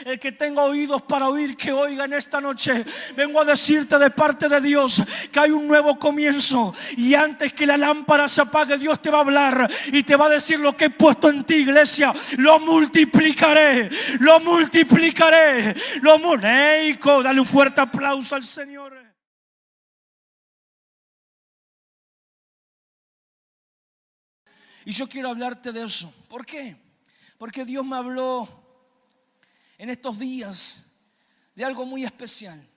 El que tenga oídos para oír, que oiga en esta noche. Vengo a decirte de parte de Dios que hay un nuevo comienzo. Y antes que la lámpara se apague, Dios te va a hablar y te va a decir: lo que he puesto en ti, iglesia, lo multiplicaré. Lo multiplicaré. Dale un fuerte aplauso al Señor. Y yo quiero hablarte de eso. ¿Por qué? Porque Dios me habló en estos días de algo muy especial.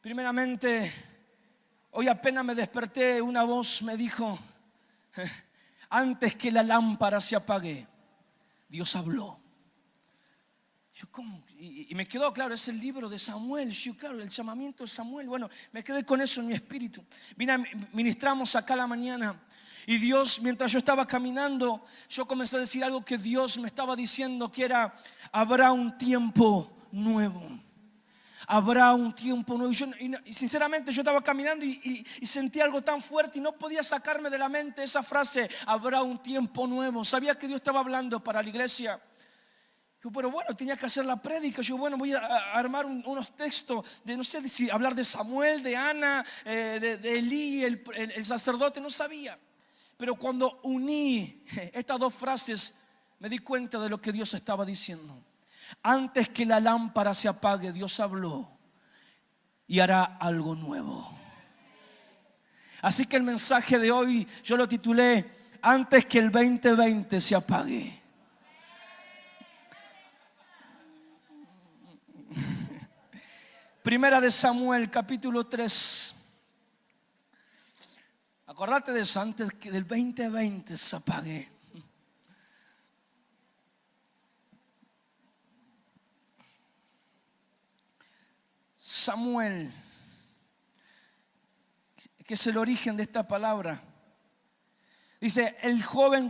Primeramente, hoy apenas me desperté, una voz me dijo: antes que la lámpara se apague, Dios habló. Yo, ¿cómo? Y me quedó claro, es el libro de Samuel. Yo, claro, el llamamiento de Samuel. Bueno, me quedé con eso en mi espíritu. Ministramos acá a la mañana. Y Dios, mientras yo estaba caminando, yo comencé a decir algo que Dios me estaba diciendo, que era: habrá un tiempo nuevo. Habrá un tiempo nuevo. Y sinceramente yo estaba caminando y sentí algo tan fuerte y no podía sacarme de la mente esa frase: habrá un tiempo nuevo. Sabía que Dios estaba hablando para la iglesia. Pero bueno, tenía que hacer la prédica. Yo, bueno, voy a armar unos textos de, no sé si hablar de Samuel, de Ana, de Elí, el sacerdote, no sabía. Pero cuando uní estas dos frases, me di cuenta de lo que Dios estaba diciendo. Antes que la lámpara se apague, Dios habló y hará algo nuevo. Así que el mensaje de hoy yo lo titulé: antes que el 2020 se apague. Primera de Samuel, capítulo 3. Acordate de eso, antes que del 2020 se apague. Samuel, que es el origen de esta palabra. Dice: el joven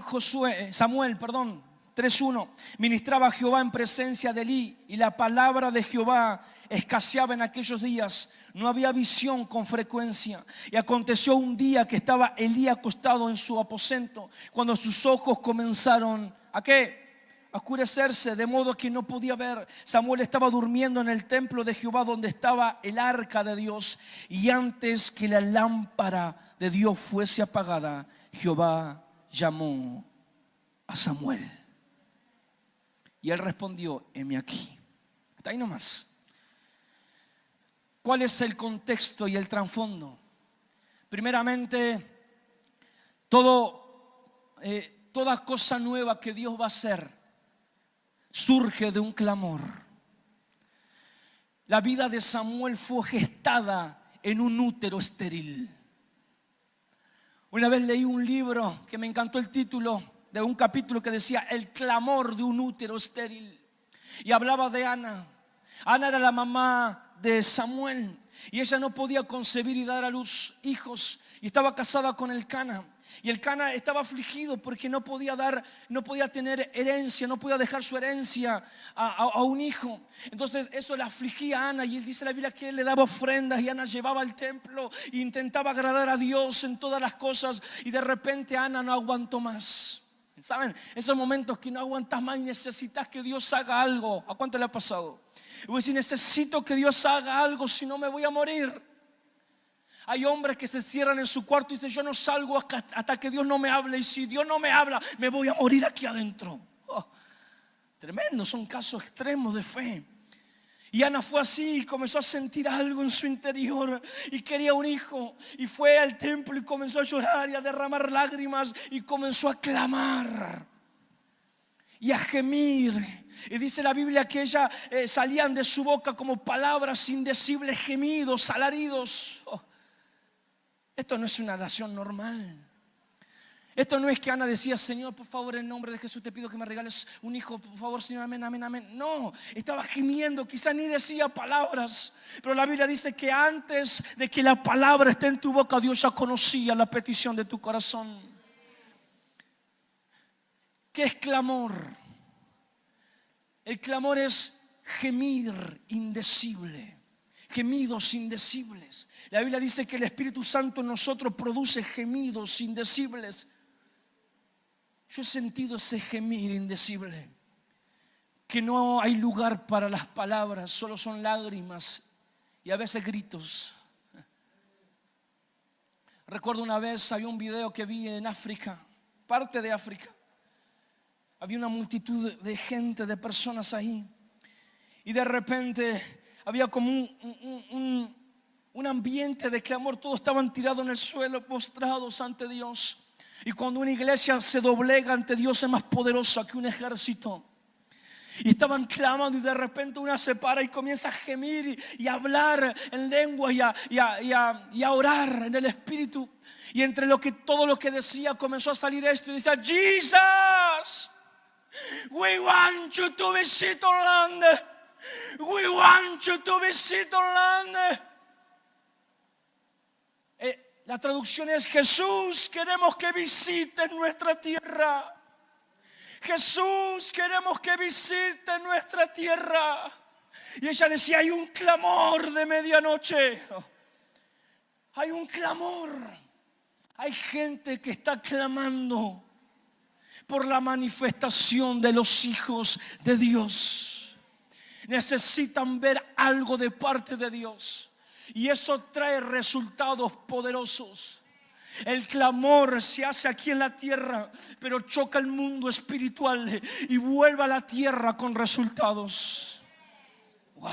Samuel, 3:1, ministraba a Jehová en presencia de Elí, y la palabra de Jehová escaseaba en aquellos días. No había visión con frecuencia. Y aconteció un día que estaba Elí acostado en su aposento, cuando sus ojos comenzaron ¿a qué? A oscurecerse, de modo que no podía ver. Samuel estaba durmiendo en el templo de Jehová, donde estaba el arca de Dios. Y antes que la lámpara de Dios fuese apagada, Jehová llamó a Samuel. Y él respondió: heme aquí. Hasta ahí nomás. ¿Cuál es el contexto y el trasfondo? Primeramente, toda cosa nueva que Dios va a hacer surge de un clamor. La vida de Samuel fue gestada en un útero estéril. Una vez leí un libro que me encantó el título de un capítulo que decía: el clamor de un útero estéril. Y hablaba de Ana. Ana era la mamá de Samuel, y ella no podía concebir y dar a luz hijos, y estaba casada con Elcana. Y Elcana estaba afligido porque no podía tener herencia, no podía dejar su herencia a un hijo. Entonces eso le afligía a Ana, y él dice la Biblia que él le daba ofrendas, y Ana llevaba al templo e intentaba agradar a Dios en todas las cosas. Y de repente Ana no aguantó más. ¿Saben? Esos momentos que no aguantas más y necesitas que Dios haga algo. ¿A cuánto le ha pasado? Y voy a decir: necesito que Dios haga algo, si no me voy a morir. Hay hombres que se cierran en su cuarto y dicen: yo no salgo hasta que Dios no me hable. Y si Dios no me habla, me voy a morir aquí adentro. Tremendo, son casos extremos de fe. Y Ana fue así y comenzó a sentir algo en su interior y quería un hijo. Y fue al templo y comenzó a llorar y a derramar lágrimas y comenzó a clamar y a gemir. Y dice la Biblia que ella salían de su boca como palabras indecibles, gemidos, alaridos. Esto no es una oración normal. Esto no es que Ana decía: Señor, por favor, en nombre de Jesús te pido que me regales un hijo, por favor, Señor, amén, amén, amén. No, estaba gimiendo, quizás ni decía palabras, pero la Biblia dice que antes de que la palabra esté en tu boca, Dios ya conocía la petición de tu corazón. ¿Qué es clamor? El clamor es gemir indecible, gemidos indecibles. La Biblia dice que el Espíritu Santo en nosotros produce gemidos indecibles. Yo he sentido ese gemir indecible. que no hay lugar para las palabras, solo son lágrimas y a veces gritos. Recuerdo una vez, había un video que vi en África, parte de África. Había una multitud de gente, de personas ahí. Y de repente había como un ambiente de clamor. Todos estaban tirados en el suelo, postrados ante Dios. Y cuando una iglesia se doblega ante Dios, es más poderosa que un ejército. Y estaban clamando y de repente una se para y comienza a gemir y a hablar en lengua y a orar en el espíritu. Y entre todo lo que decía comenzó a salir esto y decía: Jesus, we want you to visit our land. We want you to visit our land. La traducción es: Jesús, queremos que visites nuestra tierra. Jesús, queremos que visite nuestra tierra. Y ella decía: hay un clamor de medianoche. Hay un clamor. Hay gente que está clamando por la manifestación de los hijos de Dios. Necesitan ver algo de parte de Dios. Y eso trae resultados poderosos. El clamor se hace aquí en la tierra, pero choca el mundo espiritual y vuelve a la tierra con resultados. Wow.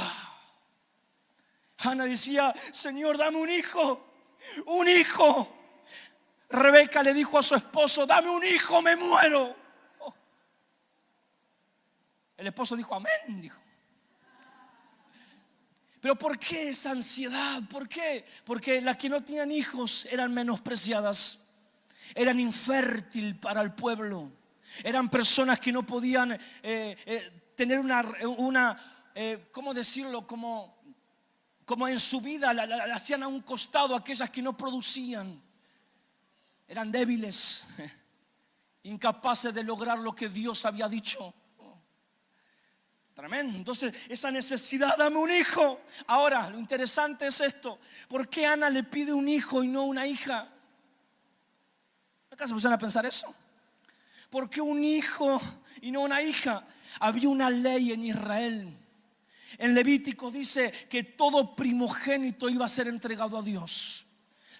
Ana decía: Señor, dame un hijo. Un hijo. Rebeca le dijo a su esposo: dame un hijo, me muero. Oh. El esposo dijo: amén, dijo. Pero ¿por qué esa ansiedad? ¿Por qué? Porque las que no tenían hijos eran menospreciadas, eran infértiles para el pueblo, eran personas que no podían tener ¿cómo decirlo? Como en su vida la hacían a un costado aquellas que no producían. Eran débiles, incapaces de lograr lo que Dios había dicho. Tremendo. Entonces esa necesidad: dame un hijo. Ahora lo interesante es esto: ¿por qué Ana le pide un hijo y no una hija? ¿Acaso se pusieron a pensar eso? ¿Por qué un hijo y no una hija? Había una ley en Israel. En Levítico dice que todo primogénito iba a ser entregado a Dios,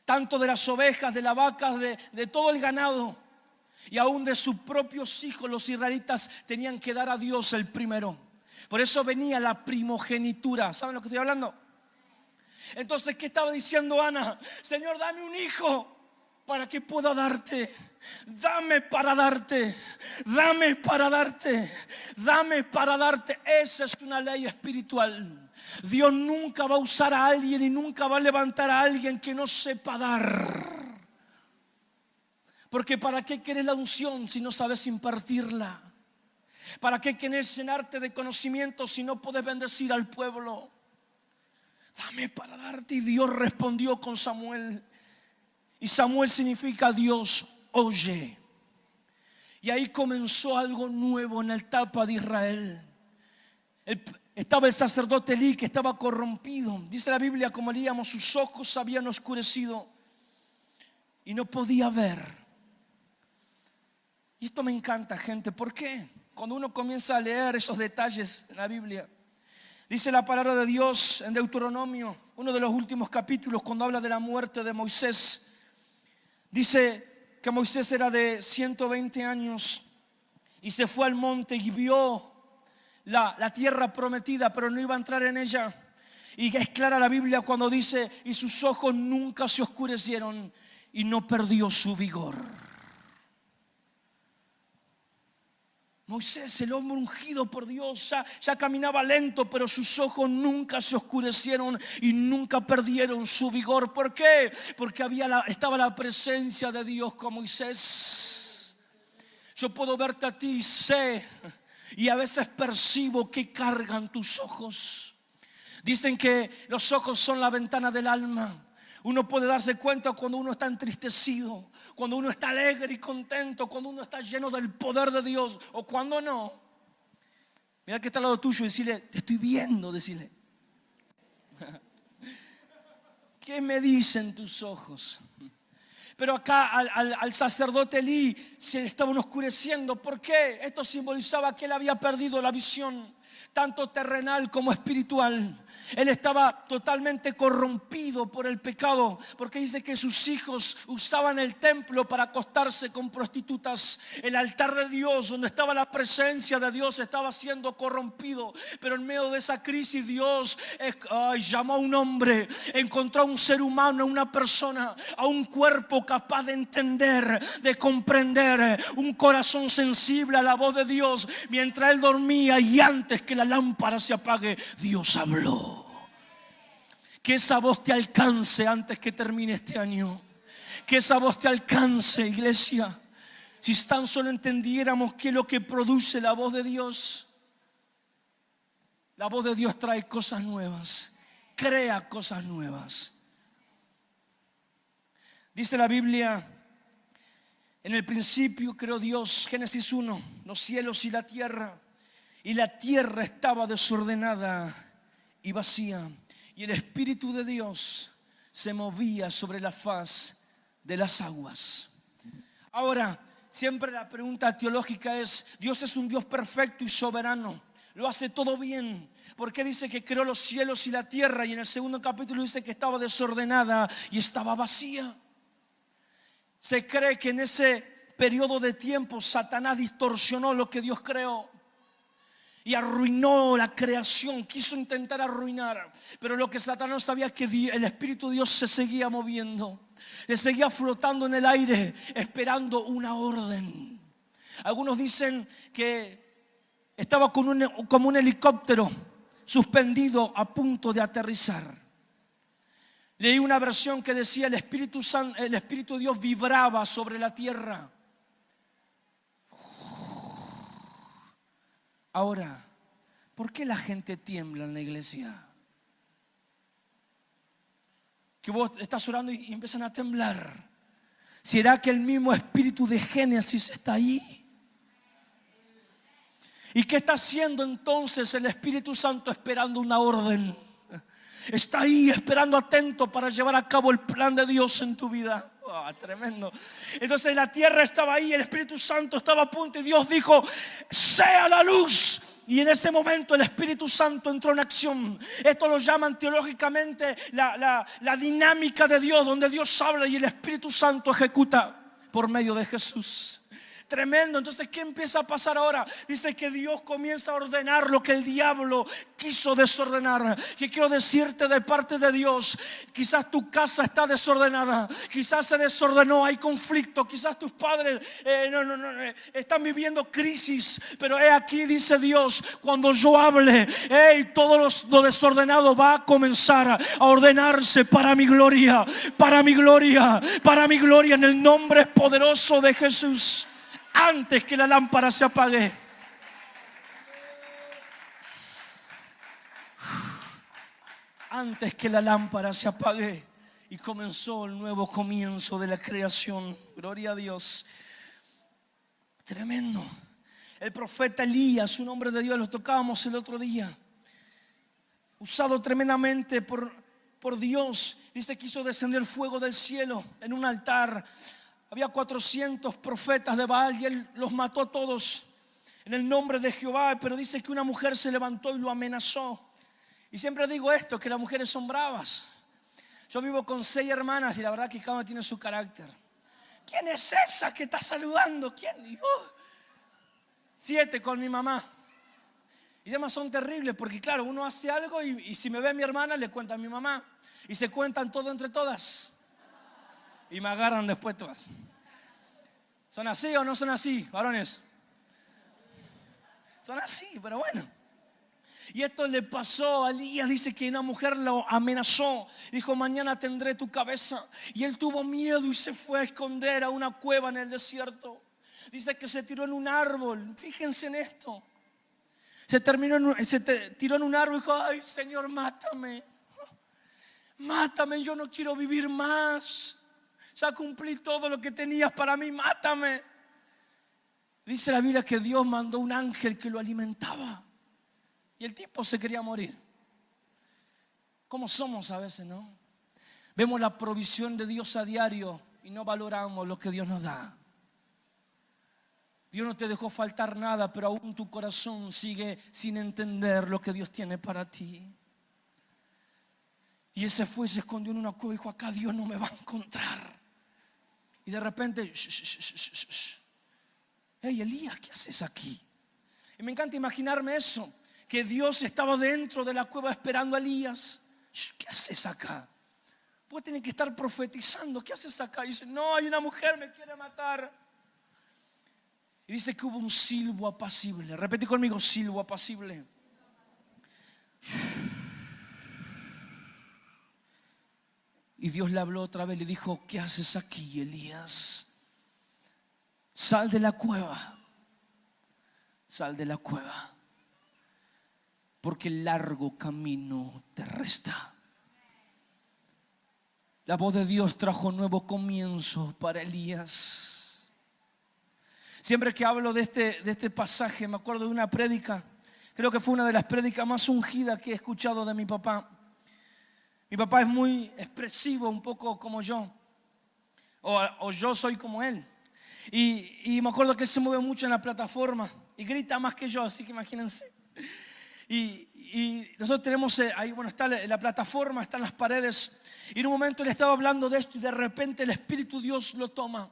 tanto de las ovejas, de las vacas, de todo el ganado, y aún de sus propios hijos. Los israelitas tenían que dar a Dios el primero. Por eso venía la primogenitura. ¿Saben lo que estoy hablando? Entonces, ¿qué estaba diciendo Ana? Señor, dame un hijo para que pueda darte. Dame para darte. Dame para darte. Dame para darte. Esa es una ley espiritual. Dios nunca va a usar a alguien y nunca va a levantar a alguien que no sepa dar. Porque ¿para qué querés la unción si no sabes impartirla? ¿Para qué querés llenarte de conocimiento si no puedes bendecir al pueblo? Dame para darte. Y Dios respondió con Samuel. Y Samuel significa Dios oye. Y ahí comenzó algo nuevo en la etapa de Israel. Estaba el sacerdote Elí, que estaba corrompido. Dice la Biblia, como leíamos, sus ojos se habían oscurecido y no podía ver. Y esto me encanta, gente. ¿Por qué? Cuando uno comienza a leer esos detalles en la Biblia, dice la palabra de Dios en Deuteronomio, uno de los últimos capítulos, cuando habla de la muerte de Moisés. Dice que Moisés era de 120 años y se fue al monte y vio la tierra prometida, pero no iba a entrar en ella. Y es clara la Biblia cuando dice: y sus ojos nunca se oscurecieron y no perdió su vigor. Moisés, el hombre ungido por Dios, ya caminaba lento, pero sus ojos nunca se oscurecieron y nunca perdieron su vigor. ¿Por qué? Porque estaba la presencia de Dios con Moisés. Yo puedo verte a ti y sé, y a veces percibo que cargan tus ojos. Dicen que los ojos son la ventana del alma. Uno puede darse cuenta cuando uno está entristecido, cuando uno está alegre y contento, cuando uno está lleno del poder de Dios o cuando no. Mira que está al lado tuyo y decirle: te estoy viendo, decirle. ¿Qué me dicen tus ojos? Pero acá al sacerdote Elí se le estaban oscureciendo. ¿Por qué? Esto simbolizaba que él había perdido la visión, tanto terrenal como espiritual. Él estaba totalmente corrompido por el pecado, porque dice que sus hijos usaban el templo para acostarse con prostitutas. El altar de Dios, donde estaba la presencia de Dios, estaba siendo corrompido. Pero en medio de esa crisis Dios llamó a un hombre, encontró a un ser humano, a una persona, a un cuerpo capaz de entender, de comprender, un corazón sensible a la voz de Dios. Mientras él dormía y antes que la lámpara se apague, Dios habló. Que esa voz te alcance antes que termine este año. Que esa voz te alcance, iglesia. Si tan solo entendiéramos qué es lo que produce la voz de Dios. La voz de Dios trae cosas nuevas, crea cosas nuevas. Dice la Biblia: en el principio creó Dios, Génesis 1, los cielos y la tierra estaba desordenada y vacía, y el Espíritu de Dios se movía sobre la faz de las aguas. Ahora, siempre la pregunta teológica es: Dios es un Dios perfecto y soberano, lo hace todo bien. ¿Por qué dice que creó los cielos y la tierra? Y en el segundo capítulo dice que estaba desordenada y estaba vacía. Se cree que en ese periodo de tiempo Satanás distorsionó lo que Dios creó y arruinó la creación, quiso intentar arruinar. Pero lo que Satanás sabía es que el Espíritu de Dios se seguía moviendo, se seguía flotando en el aire, esperando una orden. Algunos dicen que estaba como un helicóptero suspendido a punto de aterrizar. Leí una versión que decía el Espíritu de Dios vibraba sobre la tierra. Ahora, ¿por qué la gente tiembla en la iglesia? Que vos estás orando y empiezan a temblar. ¿Será que el mismo espíritu de Génesis está ahí? ¿Y qué está haciendo entonces el Espíritu Santo esperando una orden? Está ahí esperando atento para llevar a cabo el plan de Dios en tu vida. Oh, tremendo. Entonces la tierra estaba ahí, el Espíritu Santo estaba a punto y Dios dijo: sea la luz. Y en ese momento el Espíritu Santo entró en acción. Esto lo llaman teológicamente la dinámica de Dios, donde Dios habla y el Espíritu Santo ejecuta por medio de Jesús. Tremendo. Entonces, ¿qué empieza a pasar ahora? Dice que Dios comienza a ordenar lo que el diablo quiso desordenar. Que quiero decirte de parte de Dios: quizás tu casa está desordenada, quizás se desordenó, hay conflicto, quizás tus padres están viviendo crisis. Pero he aquí, dice Dios, cuando yo hable, todo lo desordenado va a comenzar a ordenarse para mi gloria, para mi gloria, para mi gloria, en el nombre poderoso de Jesús. Antes que la lámpara se apague. Antes que la lámpara se apague. Y comenzó el nuevo comienzo de la creación. Gloria a Dios. Tremendo. El profeta Elías, un hombre de Dios, lo tocábamos el otro día. Usado tremendamente por Dios. Dice que hizo descender fuego del cielo en un altar. Había 400 profetas de Baal y él los mató a todos en el nombre de Jehová. Pero dice que una mujer se levantó y lo amenazó. Y siempre digo esto, que las mujeres son bravas. Yo vivo con 6 hermanas y la verdad que cada una tiene su carácter. ¿Quién es esa que está saludando? ¿Quién? Y 7 con mi mamá. Y además son terribles porque claro, uno hace algo y si me ve mi hermana le cuenta a mi mamá. Y se cuentan todo entre todas. Y me agarran después todas. ¿Son así o no son así, varones? Son así, pero bueno. Y esto le pasó a Elías. Dice que una mujer lo amenazó. Dijo: mañana tendré tu cabeza. Y él tuvo miedo y se fue a esconder a una cueva en el desierto. Dice que se tiró en un árbol. Fíjense en esto. Se tiró en un árbol y dijo: ay, Señor, mátame. Mátame, yo no quiero vivir más. Ya cumplí todo lo que tenías para mí, mátame. Dice la Biblia que Dios mandó un ángel que lo alimentaba. Y el tipo se quería morir. ¿Cómo somos a veces, no? Vemos la provisión de Dios a diario y no valoramos lo que Dios nos da. Dios no te dejó faltar nada, pero aún tu corazón sigue sin entender lo que Dios tiene para ti. Y ese fue, se escondió en una cueva y dijo: acá Dios no me va a encontrar. Y de repente, hey Elías, ¿qué haces aquí? Y me encanta imaginarme eso, que Dios estaba dentro de la cueva esperando a Elías. ¿Qué haces acá? Vos tenés que estar profetizando. ¿Qué haces acá? Y dice: no, hay una mujer, me quiere matar. Y dice que hubo un silbo apacible. Repetí conmigo: silbo apacible. Y Dios le habló otra vez, le dijo: ¿qué haces aquí, Elías? Sal de la cueva. Sal de la cueva, porque el largo camino te resta. La voz de Dios trajo nuevo comienzo para Elías. Siempre que hablo de este pasaje, me acuerdo de una prédica. Creo que fue una de las prédicas más ungidas que he escuchado de mi papá. Mi papá es muy expresivo, un poco como yo, o yo soy como él. Y me acuerdo que él se mueve mucho en la plataforma y grita más que yo, así que imagínense. Y nosotros tenemos ahí, bueno, está la plataforma, están las paredes. Y en un momento él estaba hablando de esto y de repente el Espíritu Dios lo toma.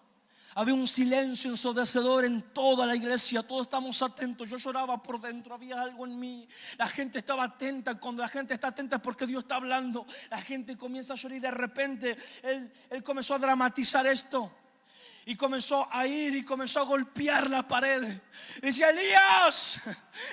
Había un silencio ensordecedor en toda la iglesia. Todos estamos atentos. Yo lloraba por dentro. Había algo en mí. La gente estaba atenta. Cuando la gente está atenta es porque Dios está hablando. La gente comienza a llorar y de repente él comenzó a dramatizar esto. Y comenzó a ir y comenzó a golpear la pared. Decía: Elías,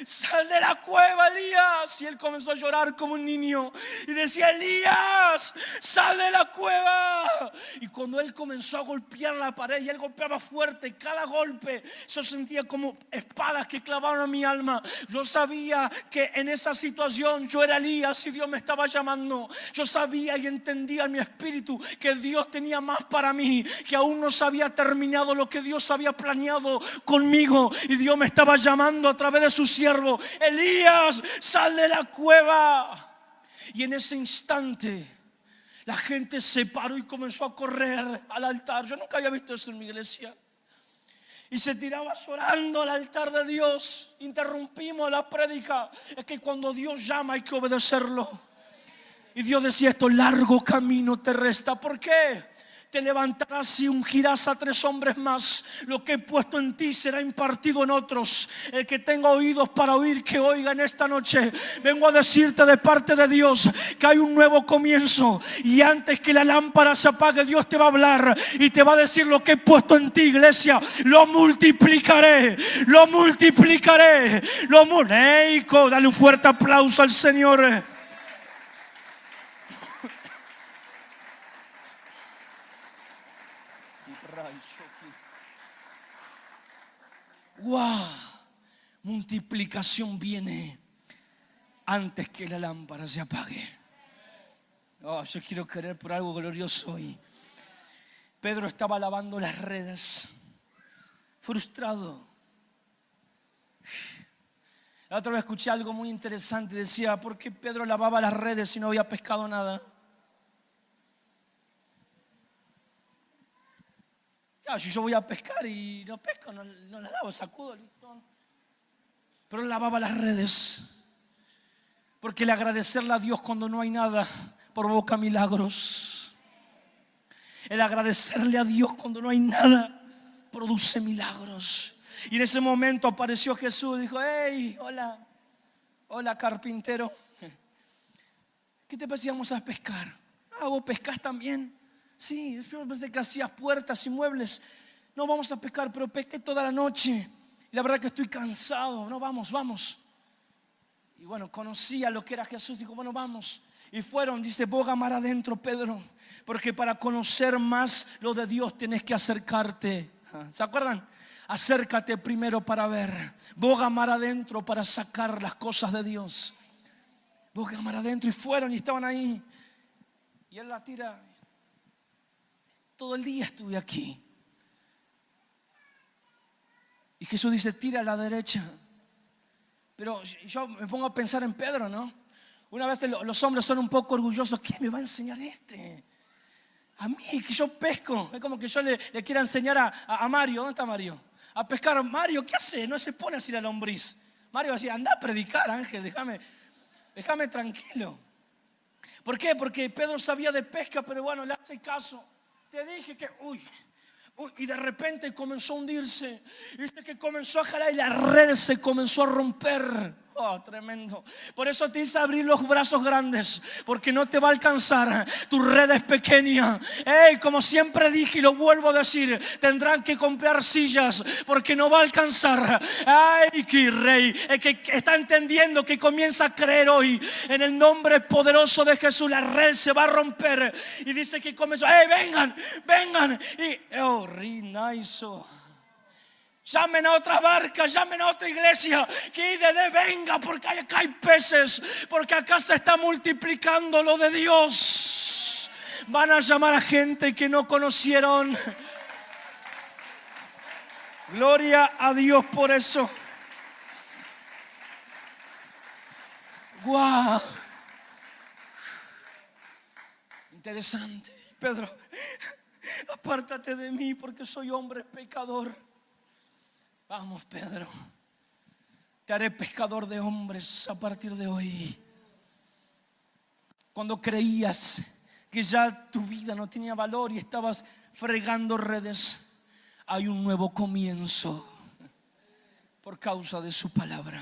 sal de la cueva, Elías. Y él comenzó a llorar como un niño. Y decía: Elías, sal de la cueva. Y cuando él comenzó a golpear la pared, y él golpeaba fuerte, cada golpe yo sentía como espadas que clavaron a mi alma. Yo sabía que en esa situación yo era Elías y Dios me estaba llamando. Yo sabía y entendía en mi espíritu que Dios tenía más para mí, que aún no sabía terminado lo que Dios había planeado conmigo, y Dios me estaba llamando a través de su siervo: Elías, sal de la cueva. Y en ese instante la gente se paró y comenzó a correr al altar. Yo nunca había visto eso en mi iglesia. Y se tiraba llorando al altar de Dios. Interrumpimos la prédica. Es que cuando Dios llama hay que obedecerlo. Y Dios decía: esto largo camino te resta. ¿Por qué? Te levantarás y ungirás a 3 hombres más. Lo que he puesto en ti será impartido en otros. El que tenga oídos para oír, que oiga en esta noche. Vengo a decirte de parte de Dios que hay un nuevo comienzo. Y antes que la lámpara se apague, Dios te va a hablar y te va a decir: lo que he puesto en ti, iglesia, lo multiplicaré. Lo multiplicaré. Dale un fuerte aplauso al Señor. ¡Wow! Multiplicación viene antes que la lámpara se apague. Oh, yo quiero creer por algo glorioso hoy. Pedro estaba lavando las redes, frustrado. La otra vez escuché algo muy interesante. Decía: ¿por qué Pedro lavaba las redes si no había pescado nada? Si yo voy a pescar y no pesco, no la lavo, sacudo, listo. Pero él lavaba las redes, porque el agradecerle a Dios cuando no hay nada provoca milagros. El agradecerle a Dios cuando no hay nada produce milagros. Y en ese momento apareció Jesús y dijo: hey, hola carpintero, ¿qué te parece? Vamos a pescar. ¿Vos pescás también? Sí, yo pensé que hacías puertas y muebles. No, vamos a pescar, pero pesqué toda la noche y la verdad que estoy cansado. No, vamos. Y bueno, conocía lo que era Jesús. Dijo: bueno, vamos. Y fueron. Dice: boga mar adentro, Pedro, porque para conocer más lo de Dios tienes que acercarte. ¿Se acuerdan? Acércate primero para ver. Boga mar adentro para sacar las cosas de Dios. Boga mar adentro. Y fueron y estaban ahí. Y él la tira. Todo el día estuve aquí. Y Jesús dice: tira a la derecha. Pero yo me pongo a pensar en Pedro, ¿no? Una vez los hombres son un poco orgullosos. ¿Qué me va a enseñar este? A mí, que yo pesco. Es como que yo le quiera enseñar a Mario. ¿Dónde está Mario? A pescar. Mario, ¿qué hace? No se pone así la lombriz. Mario va a decir, anda a predicar, Ángel, déjame tranquilo. ¿Por qué? Porque Pedro sabía de pesca, pero bueno, le hace caso. Te dije que, y de repente comenzó a hundirse. Dice que comenzó a jalar y la red se comenzó a romper. Oh, tremendo. Por eso te dice abrir los brazos grandes, porque no te va a alcanzar. Tu red es pequeña. Como siempre dije y lo vuelvo a decir, tendrán que comprar sillas, porque no va a alcanzar. Ay, qué rey. El que está entendiendo, que comienza a creer hoy en el nombre poderoso de Jesús, la red se va a romper. Y dice que comenzó, vengan. Y Rinaiso. Llamen a otra barca, llamen a otra iglesia, que IDD venga, porque acá hay peces, porque acá se está multiplicando lo de Dios. Van a llamar a gente que no conocieron. Gloria a Dios por eso. ¡Guau! Interesante. Pedro, apártate de mí porque soy hombre pecador. Vamos, Pedro, te haré pescador de hombres a partir de hoy. Cuando creías que ya tu vida no tenía valor y estabas fregando redes, hay un nuevo comienzo por causa de su palabra.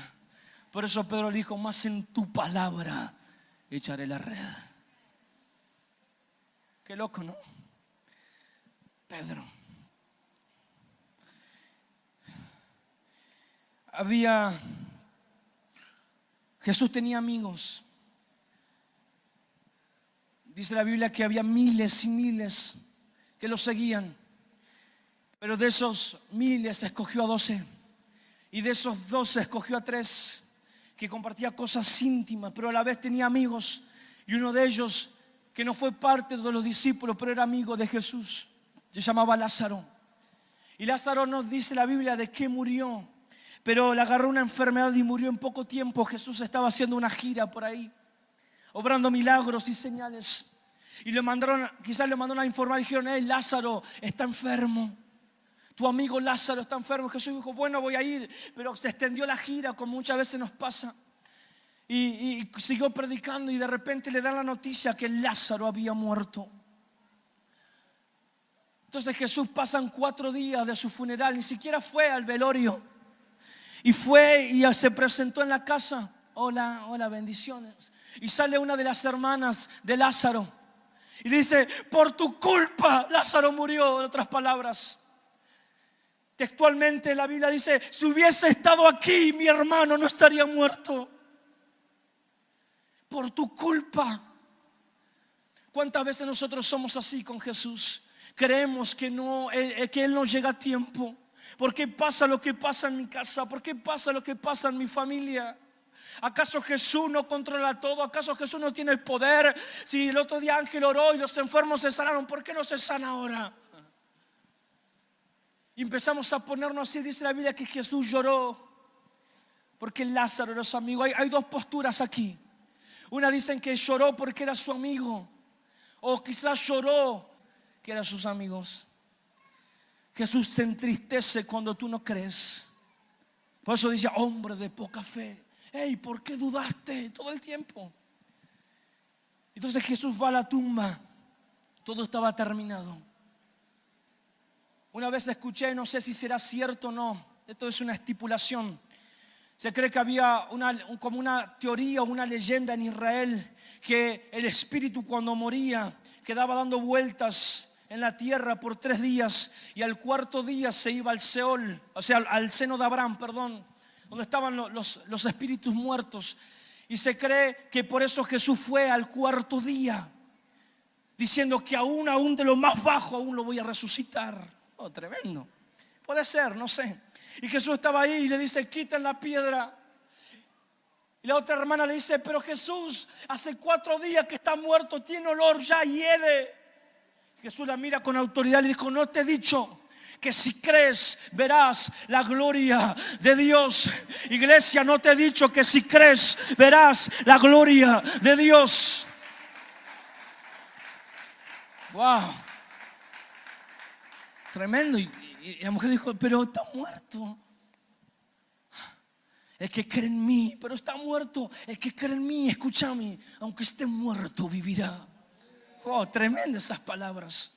Por eso Pedro le dijo, más en tu palabra echaré la red. Qué loco, ¿no? Pedro. Jesús tenía amigos. Dice la Biblia que había miles y miles que lo seguían. Pero de esos miles escogió a 12. Y de esos 12 escogió a 3 que compartía cosas íntimas, pero a la vez tenía amigos. Y uno de ellos, que no fue parte de los discípulos, pero era amigo de Jesús, se llamaba Lázaro. Y Lázaro nos dice la Biblia de que murió, pero le agarró una enfermedad y murió en poco tiempo. Jesús estaba haciendo una gira por ahí, obrando milagros y señales. Y quizás le mandaron a informar y dijeron, Lázaro está enfermo. Tu amigo Lázaro está enfermo. Jesús dijo, bueno, voy a ir. Pero se extendió la gira, como muchas veces nos pasa. Y siguió predicando y de repente le dan la noticia que Lázaro había muerto. Entonces Jesús pasan 4 días de su funeral, ni siquiera fue al velorio. Y fue y se presentó en la casa. Hola, bendiciones. Y sale una de las hermanas de Lázaro y dice, por tu culpa Lázaro murió. En otras palabras, textualmente la Biblia dice, si hubiese estado aquí mi hermano no estaría muerto. Por tu culpa. ¿Cuántas veces nosotros somos así con Jesús? Creemos que Él no llega a tiempo. ¿Por qué pasa lo que pasa en mi casa? ¿Por qué pasa lo que pasa en mi familia? ¿Acaso Jesús no controla todo? ¿Acaso Jesús no tiene el poder? Si el otro día Ángel oró y los enfermos se sanaron, ¿por qué no se sana ahora? Y empezamos a ponernos así. Dice la Biblia que Jesús lloró porque Lázaro era su amigo. Hay 2 posturas aquí. Una dicen que lloró porque era su amigo, o quizás lloró que eran sus amigos. Jesús se entristece cuando tú no crees. Por eso dice, hombre de poca fe, ¿por qué dudaste todo el tiempo? Entonces Jesús va a la tumba. Todo estaba terminado. Una vez escuché, no sé si será cierto o no, esto es una estipulación. Se cree que había como una teoría o una leyenda en Israel, que el espíritu cuando moría quedaba dando vueltas en la tierra por 3 días y al 4.º día se iba al Seol, o sea, al seno de Abraham, donde estaban los espíritus muertos. Y se cree que por eso Jesús fue al 4.º día, diciendo que aún de lo más bajo, aún lo voy a resucitar. Tremendo. Puede ser, no sé. Y Jesús estaba ahí y le dice, quiten la piedra. Y la otra hermana le dice, pero Jesús, hace 4 días que está muerto, tiene olor, ya hiede. Jesús la mira con autoridad y le dijo, no te he dicho que si crees verás la gloria de Dios. Iglesia, no te he dicho que si crees verás la gloria de Dios. Wow. Tremendo. Y la mujer dijo, pero está muerto. El que cree en mí, pero está muerto. El que cree en mí, escúchame, aunque esté muerto, vivirá. Oh, tremendas esas palabras.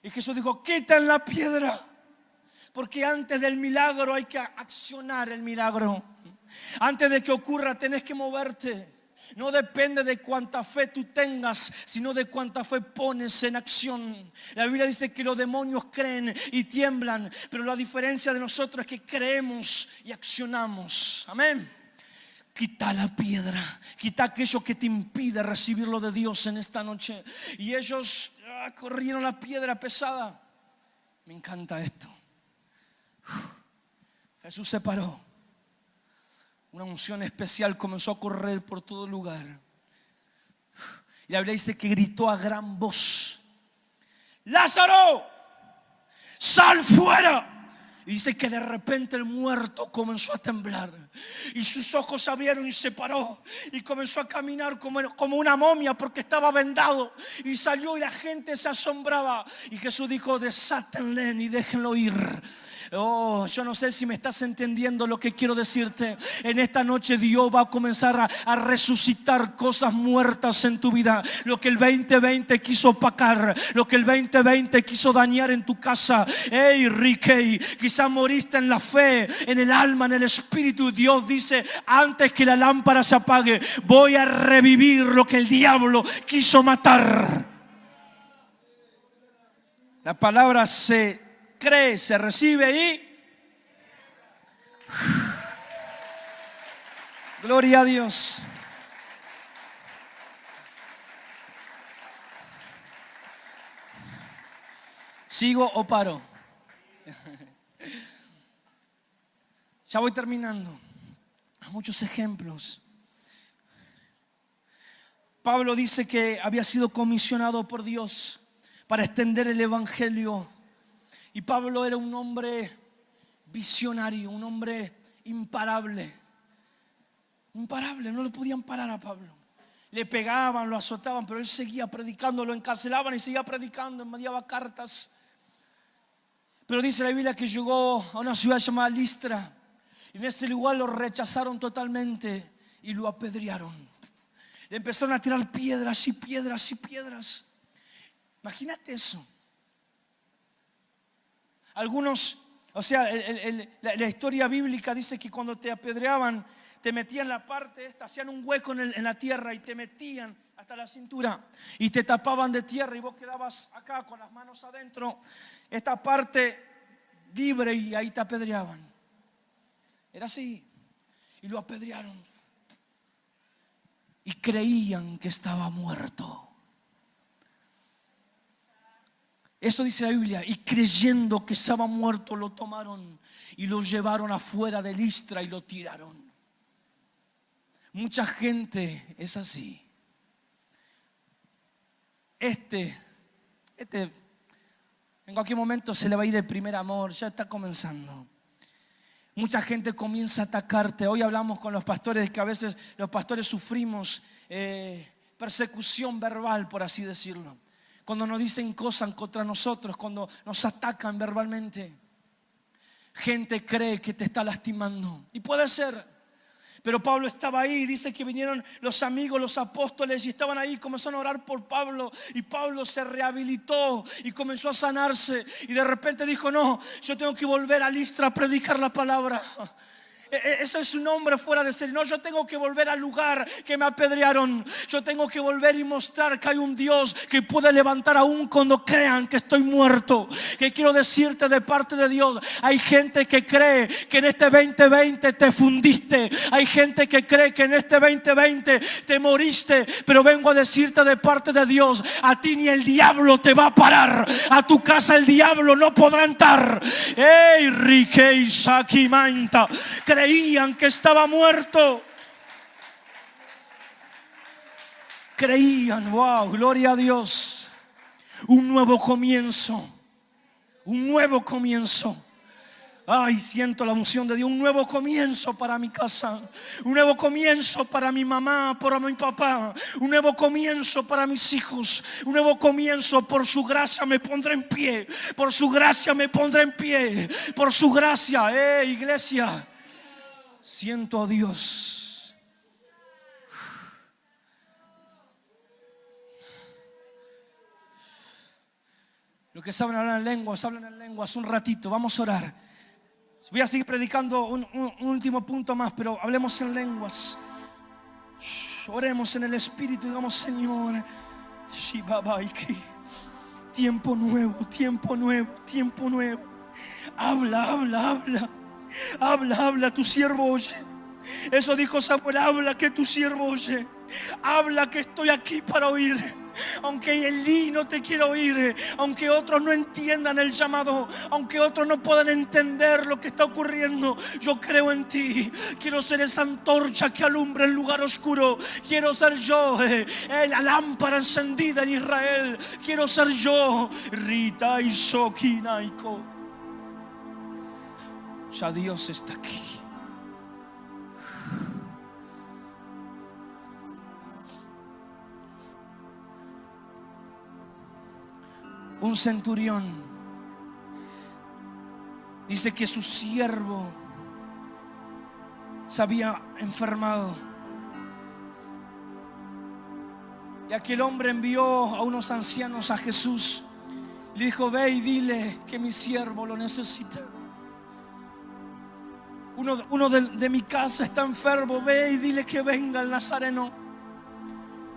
Y Jesús dijo, quitan la piedra. Porque antes del milagro hay que accionar el milagro. Antes de que ocurra tenés que moverte. No depende de cuánta fe tú tengas, sino de cuánta fe pones en acción. La Biblia dice que los demonios creen y tiemblan, pero la diferencia de nosotros es que creemos y accionamos. Amén. Quita la piedra, quita aquello que te impide recibir lo de Dios en esta noche. Y ellos corrieron la piedra pesada. Me encanta esto. Jesús se paró. Una unción especial comenzó a correr por todo lugar. Y la Biblia dice que gritó a gran voz: ¡Lázaro, sal fuera! Y dice que de repente el muerto comenzó a temblar y sus ojos se abrieron y se paró y comenzó a caminar como una momia porque estaba vendado, y salió y la gente se asombraba. Y Jesús dijo: desátenle y déjenlo ir. Oh, yo no sé si me estás entendiendo lo que quiero decirte. En esta noche Dios va a comenzar a resucitar cosas muertas en tu vida. Lo que el 2020 quiso opacar, lo que el 2020 quiso dañar en tu casa. Hey, Ricky, quizás moriste en la fe, en el alma, en el espíritu. Dios dice: antes que la lámpara se apague, voy a revivir lo que el diablo quiso matar. La palabra se cree, se recibe y gloria a Dios. ¿Sigo o paro? Ya voy terminando. Hay muchos ejemplos. Pablo dice que había sido comisionado por Dios para extender el evangelio. Y Pablo era un hombre visionario, un hombre imparable. Imparable, no le podían parar a Pablo. Le pegaban, lo azotaban, pero él seguía predicando, lo encarcelaban y seguía predicando, enviaba cartas. Pero dice la Biblia que llegó a una ciudad llamada Listra. Y en ese lugar lo rechazaron totalmente y lo apedrearon. Le empezaron a tirar piedras y piedras y piedras. Imagínate eso. Algunos, o sea, la historia bíblica dice que cuando te apedreaban, te metían la parte esta, hacían un hueco en la tierra y te metían hasta la cintura y te tapaban de tierra y vos quedabas acá con las manos adentro, esta parte libre, y ahí te apedreaban. Era así. Y lo apedrearon y creían que estaba muerto. Eso dice la Biblia. Y creyendo que estaba muerto, lo tomaron y lo llevaron afuera de Listra y lo tiraron. Mucha gente es así. En cualquier momento se le va a ir el primer amor. Ya está comenzando. Mucha gente comienza a atacarte. Hoy hablamos con los pastores que a veces los pastores sufrimos persecución verbal, por así decirlo. Cuando nos dicen cosas contra nosotros, cuando nos atacan verbalmente. Gente cree que te está lastimando. Y puede ser. Pero Pablo estaba ahí. Dice que vinieron los amigos, los apóstoles, y estaban ahí. Comenzaron a orar por Pablo. Y Pablo se rehabilitó y comenzó a sanarse. Y de repente dijo: no, yo tengo que volver a Listra a predicar la palabra. Eso es un hombre fuera de serie. No, yo tengo que volver al lugar que me apedrearon. Yo tengo que volver y mostrar que hay un Dios que puede levantar aún cuando crean que estoy muerto. Que quiero decirte de parte de Dios: hay gente que cree que en este 2020 te fundiste. Hay gente que cree que en este 2020 te moriste. Pero vengo a decirte de parte de Dios: a ti ni el diablo te va a parar. A tu casa el diablo no podrá entrar. ¡Ey, Riquei Sakimanta! Creían que estaba muerto. Creían, wow, gloria a Dios. Un nuevo comienzo. Un nuevo comienzo. Ay, siento la unción de Dios. Un nuevo comienzo para mi casa. Un nuevo comienzo para mi mamá, para mi papá. Un nuevo comienzo para mis hijos. Un nuevo comienzo. Por su gracia me pondré en pie. Por su gracia me pondré en pie. Por su gracia, iglesia. Siento a Dios. Los que saben hablar en lenguas, hablan en lenguas un ratito. Vamos a orar. Voy a seguir predicando un último punto más, pero hablemos en lenguas. Oremos en el Espíritu y digamos: Señor, tiempo nuevo, tiempo nuevo, tiempo nuevo. Habla, tu siervo oye. Eso dijo Samuel: habla, que tu siervo oye. Habla, que estoy aquí para oír. Aunque Elí no te quiera oír, aunque otros no entiendan el llamado, aunque otros no puedan entender lo que está ocurriendo, yo creo en ti. Quiero ser esa antorcha que alumbra el lugar oscuro. Quiero ser yo, la lámpara encendida en Israel. Quiero ser yo. Rita y Shokinaiko. Ya Dios está aquí. Un centurión dice que su siervo se había enfermado, y aquel hombre envió a unos ancianos a Jesús. Le dijo: ve y dile que mi siervo lo necesita. Uno de mi casa está enfermo, ve y dile que venga el Nazareno.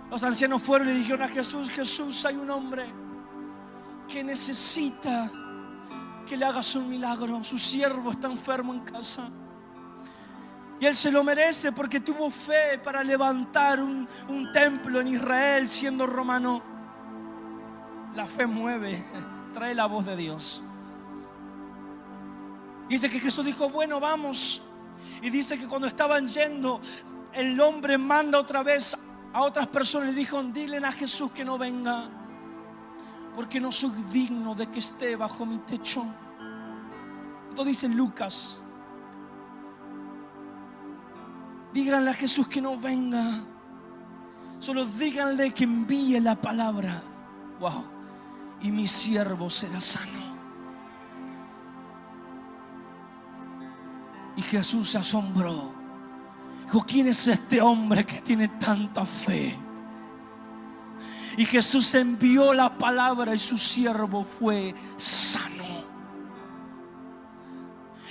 Los ancianos fueron y le dijeron a Jesús: Jesús, hay un hombre que necesita que le hagas un milagro. Su siervo está enfermo en casa y él se lo merece porque tuvo fe para levantar un templo en Israel siendo romano. La fe mueve, trae la voz de Dios. Dice que Jesús dijo: bueno, vamos. Y dice que cuando estaban yendo, el hombre manda otra vez a otras personas. Le dijo: dile a Jesús que no venga, porque no soy digno de que esté bajo mi techo. Esto dice Lucas. Díganle a Jesús que no venga. Solo díganle que envíe la palabra. Wow. Y mi siervo será sano. Y Jesús se asombró. Dijo: ¿quién es este hombre que tiene tanta fe? Y Jesús envió la palabra y su siervo fue sano.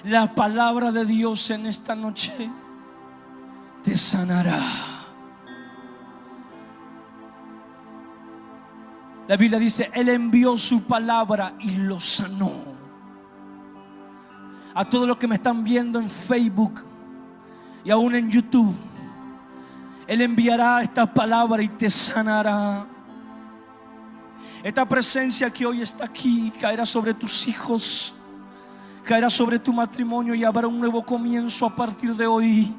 La palabra de Dios en esta noche te sanará. La Biblia dice: Él envió su palabra y lo sanó. A todos los que me están viendo en Facebook y aún en YouTube, Él enviará esta palabra y te sanará. Esta presencia que hoy está aquí caerá sobre tus hijos, caerá sobre tu matrimonio y habrá un nuevo comienzo a partir de hoy.